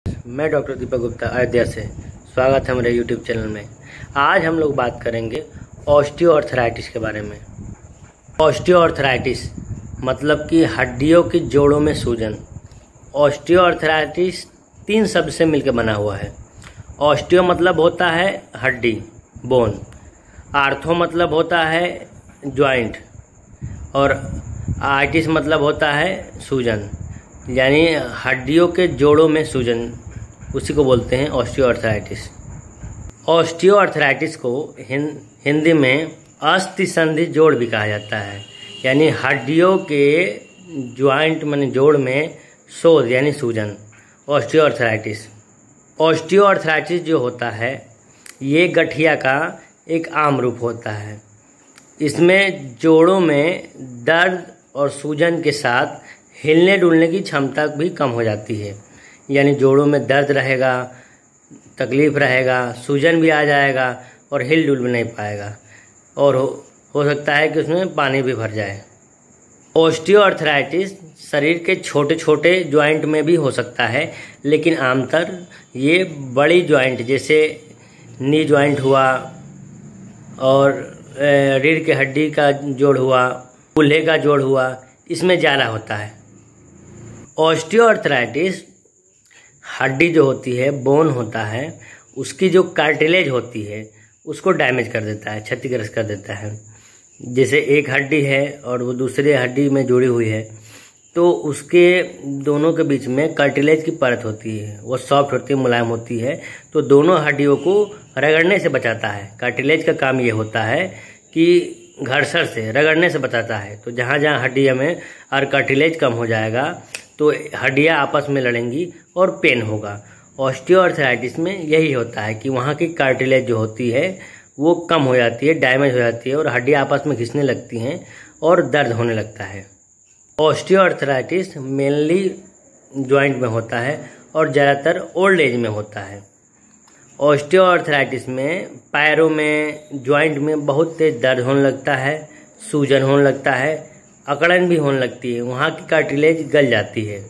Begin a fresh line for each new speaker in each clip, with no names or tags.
मैं डॉक्टर दीपक गुप्ता अयोध्या से स्वागत है मेरे यूट्यूब चैनल में। आज हम लोग बात करेंगे ऑस्टियोआर्थराइटिस के बारे में। ऑस्टियोआर्थराइटिस मतलब कि हड्डियों की जोड़ों में सूजन। ऑस्टियोआर्थराइटिस 3 शब्द से मिलकर बना हुआ है। ऑस्टियो मतलब होता है हड्डी, बोन। आर्थो मतलब होता है जॉइंट, और आर्टिस मतलब होता है सूजन, यानी हड्डियों के जोड़ों में सूजन, उसी को बोलते हैं ऑस्टियोआर्थराइटिस। ऑस्टियोआर्थराइटिस को हिंदी में अस्थि संधि जोड़ भी कहा जाता है, यानी हड्डियों के ज्वाइंट माने जोड़ में सोज यानी सूजन, ऑस्टियोआर्थराइटिस। ऑस्टियोआर्थराइटिस जो होता है ये गठिया का एक आम रूप होता है। इसमें जोड़ों में दर्द और सूजन के साथ हिलने डुलने की क्षमता भी कम हो जाती है, यानी जोड़ों में दर्द रहेगा, तकलीफ रहेगा, सूजन भी आ जाएगा और हिल डुल भी नहीं पाएगा, और हो सकता है कि उसमें पानी भी भर जाए। ऑस्टियोआर्थराइटिस शरीर के छोटे छोटे जॉइंट में भी हो सकता है, लेकिन आमतौर ये बड़ी जॉइंट जैसे नी जॉइंट हुआ और रीढ़ के हड्डी का जोड़ हुआ, कूल्हे का जोड़ हुआ, इसमें ज़्यादा होता है। ऑस्टियोआर्थराइटिस हड्डी जो होती है, बोन होता है, उसकी जो कार्टिलेज होती है उसको डैमेज कर देता है, क्षतिग्रस्त कर देता है। जैसे एक हड्डी है और वो दूसरे हड्डी में जुड़ी हुई है, तो उसके दोनों के बीच में कार्टिलेज की परत होती है, वो सॉफ्ट होती है, मुलायम होती है, तो दोनों हड्डियों को रगड़ने से बचाता है। कार्टिलेज का काम ये होता है कि घर्षण से, रगड़ने से बचाता है। तो जहाँ जहाँ हड्डियों में और कार्टिलेज कम हो जाएगा तो हड्डियाँ आपस में लड़ेंगी और पेन होगा। ऑस्टियोआर्थराइटिस में यही होता है कि वहाँ की कार्टिलेज जो होती है वो कम हो जाती है, डैमेज हो जाती है, और हड्डियाँ आपस में घिसने लगती हैं और दर्द होने लगता है। ऑस्टियोआर्थराइटिस मेनली जॉइंट में होता है और ज़्यादातर ओल्ड एज में होता है। ऑस्टियोआर्थराइटिस में पैरों में, जॉइंट में बहुत तेज दर्द होने लगता है, सूजन होने लगता है, अकड़न भी होने लगती है, वहाँ की कार्टिलेज गल जाती है।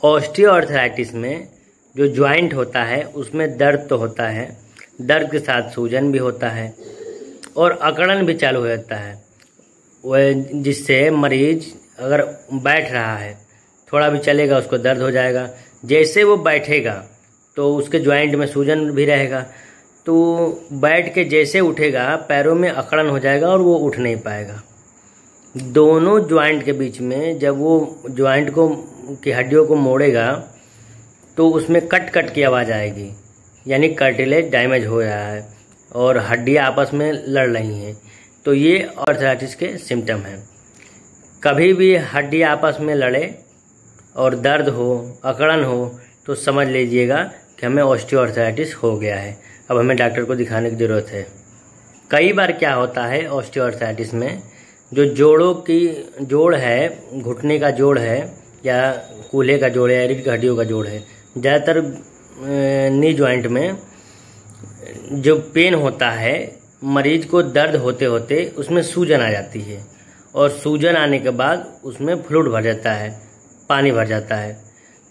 ऑस्टियोआर्थराइटिस में जो जॉइंट होता है उसमें दर्द तो होता है, दर्द के साथ सूजन भी होता है और अकड़न भी चालू हो जाता है, वह जिससे मरीज अगर बैठ रहा है, थोड़ा भी चलेगा उसको दर्द हो जाएगा। जैसे वो बैठेगा तो उसके जॉइंट में सूजन भी रहेगा, तो बैठ के जैसे उठेगा पैरों में अकड़न हो जाएगा और वो उठ नहीं पाएगा। दोनों जॉइंट के बीच में जब वो जॉइंट को की हड्डियों को मोड़ेगा तो उसमें कट कट की आवाज़ आएगी, यानी कार्टिलेज डैमेज हो रहा है और हड्डियाँ आपस में लड़ रही हैं। तो ये ऑर्थराइटिस के सिम्टम हैं। कभी भी हड्डी आपस में लड़े और दर्द हो, अकड़न हो, तो समझ लीजिएगा कि हमें ऑस्टियोआर्थराइटिस हो गया है, अब हमें डॉक्टर को दिखाने की ज़रूरत है। कई बार क्या होता है ऑस्टियोआर्थराइटिस में, जो जोड़ों की जोड़ है, घुटने का जोड़ है या कूल्हे का जोड़ है या रीढ़ की हड्डियों का जोड़ है, ज़्यादातर नी जॉइंट में जो पेन होता है, मरीज को दर्द होते होते उसमें सूजन आ जाती है, और सूजन आने के बाद उसमें फ्लूइड भर जाता है, पानी भर जाता है।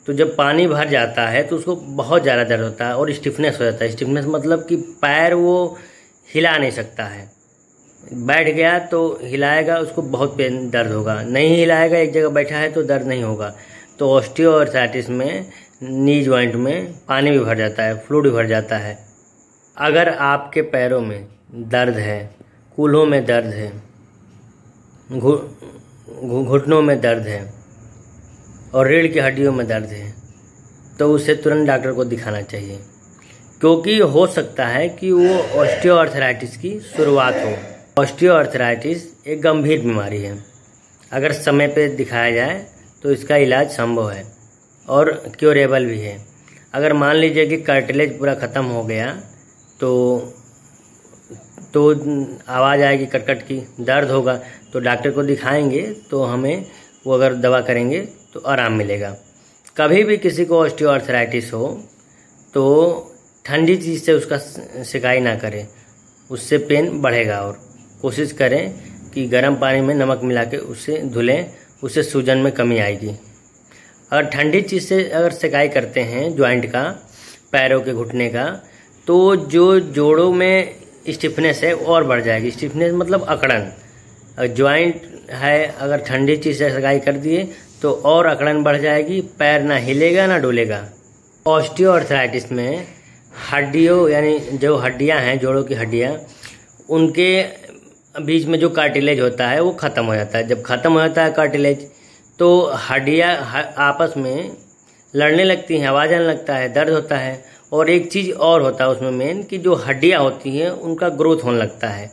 तो जब पानी भर जाता है तो उसको बहुत ज़्यादा दर्द होता है और स्टिफनेस हो जाता है। स्टिफनेस मतलब कि पैर वो हिला नहीं सकता है, बैठ गया तो हिलाएगा उसको बहुत पेन दर्द होगा, नहीं हिलाएगा एक जगह बैठा है तो दर्द नहीं होगा। तो ऑस्टियोआर्थराइटिस में नी जॉइंट में पानी भी भर जाता है, फ्लूइड भी भर जाता है। अगर आपके पैरों में दर्द है, कूल्हों में दर्द है, घुटनों में दर्द है और रीढ़ की हड्डियों में दर्द है, तो उसे तुरंत डॉक्टर को दिखाना चाहिए, क्योंकि हो सकता है कि वो ऑस्टियोआर्थराइटिस की शुरुआत हो। ऑस्टियोआर्थराइटिस एक गंभीर बीमारी है, अगर समय पे दिखाया जाए तो इसका इलाज संभव है और क्योरेबल भी है। अगर मान लीजिए कि कार्टिलेज पूरा ख़त्म हो गया तो आवाज़ आएगी कटकट की, दर्द होगा, तो डॉक्टर को दिखाएंगे तो हमें वो अगर दवा करेंगे तो आराम मिलेगा। कभी भी किसी को ऑस्टियोआर्थराइटिस हो तो ठंडी चीज़ से उसका सिकाई ना करें, उससे पेन बढ़ेगा, और कोशिश करें कि गर्म पानी में नमक मिला के उससे धुलें, उससे सूजन में कमी आएगी। अगर ठंडी चीज़ से अगर सिकाई करते हैं जॉइंट का, पैरों के घुटने का, तो जो जोड़ों में स्टिफनेस है वो और बढ़ जाएगी। स्टिफनेस मतलब अकड़न। जॉइंट है अगर ठंडी चीज़ से सिकाई कर दिए तो और अकड़न बढ़ जाएगी, पैर ना हिलेगा ना डोलेगा। ऑस्टियोआर्थराइटिस में हड्डियों यानी जो हड्डियां हैं, जोड़ों की हड्डियां, उनके बीच में जो कार्टिलेज होता है वो ख़त्म हो जाता है। जब ख़त्म हो जाता है कार्टिलेज तो हड्डियां आपस में लड़ने लगती हैं, आवाज़ आने लगता है, दर्द होता है। और एक चीज़ और होता है उसमें मेन, कि जो हड्डियां होती हैं उनका ग्रोथ होने लगता है।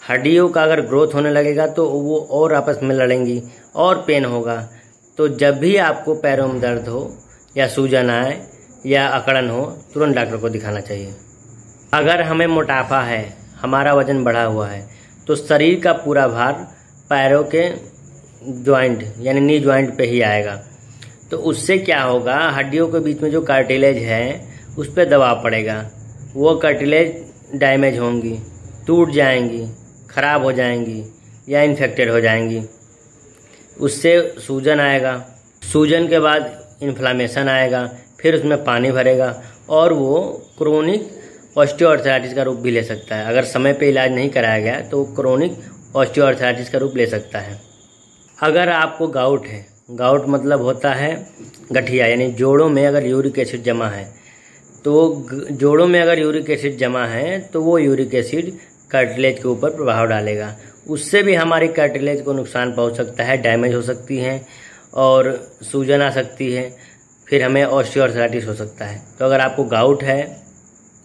हड्डियों का अगर ग्रोथ होने लगेगा तो वो और आपस में लड़ेंगी और पेन होगा। तो जब भी आपको पैरों में दर्द हो या सूजन आए या अकड़न हो, तुरंत डॉक्टर को दिखाना चाहिए। अगर हमें मोटापा है, हमारा वजन बढ़ा हुआ है, तो शरीर का पूरा भार पैरों के जॉइंट यानी नी जॉइंट पे ही आएगा। तो उससे क्या होगा, हड्डियों के बीच में जो कार्टिलेज है उस पर दबाव पड़ेगा, वो कार्टिलेज डैमेज होंगी, टूट जाएंगी, खराब हो जाएंगी या इन्फेक्टेड हो जाएंगी। उससे सूजन आएगा, सूजन के बाद इन्फ्लामेशन आएगा, फिर उसमें पानी भरेगा और वो क्रोनिक ऑस्टियोआर्थराइटिस का रूप भी ले सकता है। अगर समय पे इलाज नहीं कराया गया तो क्रोनिक ऑस्टियोआर्थराइटिस का रूप ले सकता है। अगर आपको गाउट है, गाउट मतलब होता है गठिया, यानी जोड़ों में अगर यूरिक एसिड जमा है, तो जोड़ों में अगर यूरिक एसिड जमा है तो वो यूरिक एसिड कार्टिलेज के ऊपर प्रभाव डालेगा। उससे भी हमारी कार्टिलेज को नुकसान पहुंच सकता है, डैमेज हो सकती है और सूजन आ सकती है, फिर हमें ऑस्टियोआर्थराइटिस हो सकता है। तो अगर आपको गाउट है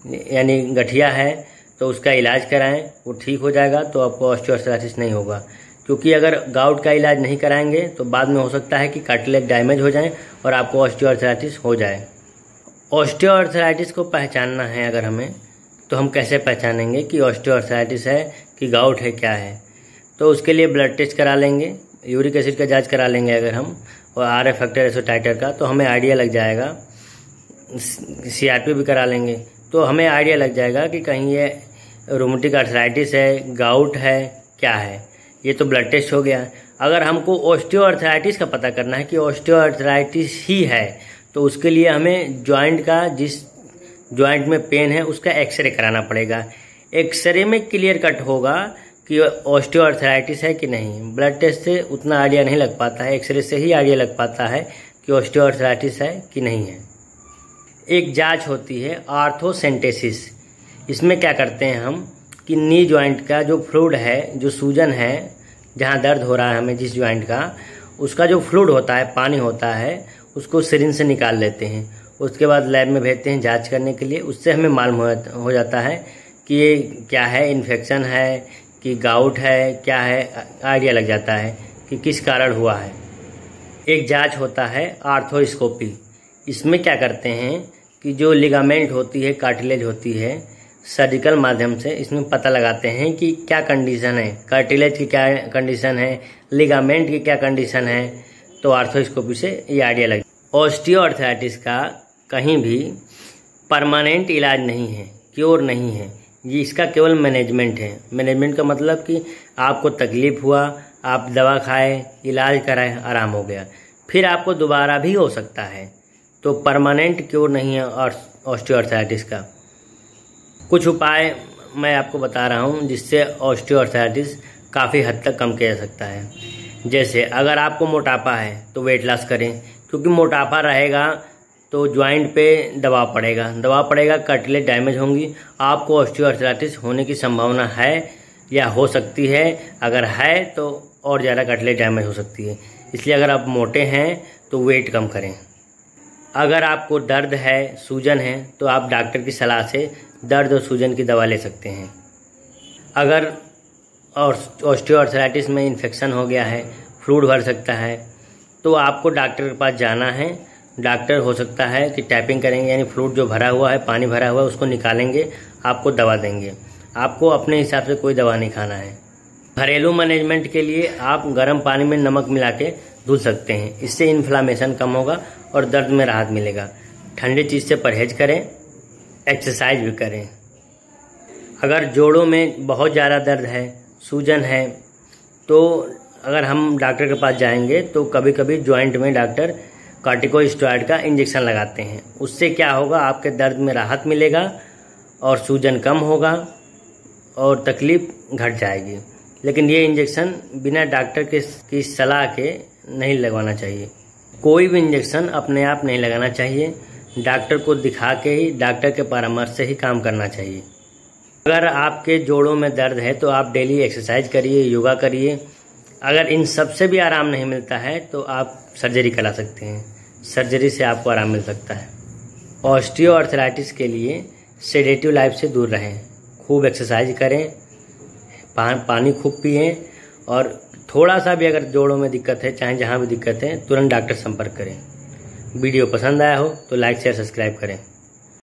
यानी गठिया है तो उसका इलाज कराएं, वो ठीक हो जाएगा तो आपको ऑस्टियोआर्थराइटिस नहीं होगा। क्योंकि अगर गाउट का इलाज नहीं कराएंगे तो बाद में हो सकता है कि कार्टिलेज डैमेज हो जाए और आपको ऑस्टियोआर्थराइटिस हो जाए। ऑस्टियोआर्थराइटिस को पहचानना है अगर हमें, तो हम कैसे पहचानेंगे कि ऑस्टियोआर्थराइटिस है कि गाउट है, क्या है? तो उसके लिए ब्लड टेस्ट करा लेंगे, यूरिक एसिड का जांच करा लेंगे अगर हम, और आरएफ फैक्टर एसोटाइटर का, तो हमें आइडिया लग जाएगा। सीआरपी भी करा लेंगे तो हमें आइडिया लग जाएगा कि कहीं ये रूमेटिक आर्थराइटिस है, गाउट है, क्या है। ये तो ब्लड टेस्ट हो गया। अगर हमको ऑस्टियोआर्थराइटिस का पता करना है कि ऑस्टियोआर्थराइटिस ही है, तो उसके लिए हमें जॉइंट का, जिस जॉइंट में पेन है उसका एक्सरे कराना पड़ेगा। एक्सरे में क्लियर कट होगा कि ऑस्टियोआर्थराइटिस है कि नहीं। ब्लड टेस्ट से उतना आइडिया नहीं लग पाता है, एक्सरे से ही आइडिया लग पाता है कि ऑस्टियोआर्थराइटिस है कि नहीं है। एक जांच होती है आर्थोसेंटेसिस। इसमें क्या करते हैं हम कि नी जॉइंट का जो फ्लूइड है, जो सूजन है, जहाँ दर्द हो रहा है हमें जिस जॉइंट का, उसका जो फ्लूइड होता है, पानी होता है, उसको सिरिंज से निकाल लेते हैं। उसके बाद लैब में भेजते हैं जांच करने के लिए। उससे हमें मालूम हो जाता है कि ये क्या है, इन्फेक्शन है कि गाउट है, क्या है, आइडिया लग जाता है कि किस कारण हुआ है। एक जांच होता है आर्थोस्कोपी। इसमें क्या करते हैं कि जो लिगामेंट होती है, कार्टिलेज होती है, सर्जिकल माध्यम से इसमें पता लगाते हैं कि क्या कंडीशन है, कार्टिलेज की क्या कंडीशन है, लिगामेंट की क्या कंडीशन है। तो आर्थोस्कोपी से ये आइडिया लगे। ऑस्टियोआर्थराइटिस का कहीं भी परमानेंट इलाज नहीं है, क्योर नहीं है। ये इसका केवल मैनेजमेंट है। मैनेजमेंट का मतलब कि आपको तकलीफ हुआ, आप दवा खाए, इलाज कराए, आराम हो गया, फिर आपको दोबारा भी हो सकता है। तो परमानेंट क्योर नहीं है ऑस्टियोआर्थराइटिस का। कुछ उपाय मैं आपको बता रहा हूँ जिससे ऑस्टियोआर्थराइटिस काफ़ी हद तक कम किया जा सकता है। जैसे अगर आपको मोटापा है तो वेट लॉस करें, क्योंकि मोटापा रहेगा तो ज्वाइंट पे दबाव पड़ेगा, कार्टिलेज डैमेज होंगी, आपको ऑस्टियोआर्थराइटिस होने की संभावना है या हो सकती है। अगर है तो और ज़्यादा कार्टिलेज डैमेज हो सकती है। इसलिए अगर आप मोटे हैं तो वेट कम करें। अगर आपको दर्द है, सूजन है, तो आप डॉक्टर की सलाह से दर्द और सूजन की दवा ले सकते हैं। अगर ऑस्टियोआर्थराइटिस में इन्फेक्शन हो गया है, फ्लूइड भर सकता है, तो आपको डॉक्टर के पास जाना है। डॉक्टर हो सकता है कि टैपिंग करेंगे, यानी फ्लूइड जो भरा हुआ है, पानी भरा हुआ है, उसको निकालेंगे, आपको दवा देंगे। आपको अपने हिसाब से कोई दवा नहीं खाना है। घरेलू मैनेजमेंट के लिए आप गर्म पानी में नमक मिला के धुल सकते हैं। इससे इन्फ्लामेशन कम होगा और दर्द में राहत मिलेगा। ठंडी चीज़ से परहेज करें, एक्सरसाइज भी करें। अगर जोड़ों में बहुत ज़्यादा दर्द है, सूजन है, तो अगर हम डॉक्टर के पास जाएंगे तो कभी कभी जॉइंट में डॉक्टर कॉर्टिकोस्टेरॉइड का इंजेक्शन लगाते हैं। उससे क्या होगा, आपके दर्द में राहत मिलेगा और सूजन कम होगा और तकलीफ घट जाएगी। लेकिन ये इंजेक्शन बिना डॉक्टर की सलाह के नहीं लगवाना चाहिए। कोई भी इंजेक्शन अपने आप नहीं लगाना चाहिए, डॉक्टर को दिखा के ही, डॉक्टर के परामर्श से ही काम करना चाहिए। अगर आपके जोड़ों में दर्द है तो आप डेली एक्सरसाइज करिए, योगा करिए। अगर इन सब से भी आराम नहीं मिलता है तो आप सर्जरी करा सकते हैं, सर्जरी से आपको आराम मिल सकता है। ऑस्टियोआर्थराइटिस के लिए सेडेटिव लाइफ से दूर रहें, खूब एक्सरसाइज करें, पानी खूब पिएं और थोड़ा सा भी अगर जोड़ों में दिक्कत है, चाहे जहाँ भी दिक्कत है, तुरंत डॉक्टर संपर्क करें। वीडियो पसंद आया हो तो लाइक शेयर सब्सक्राइब करें।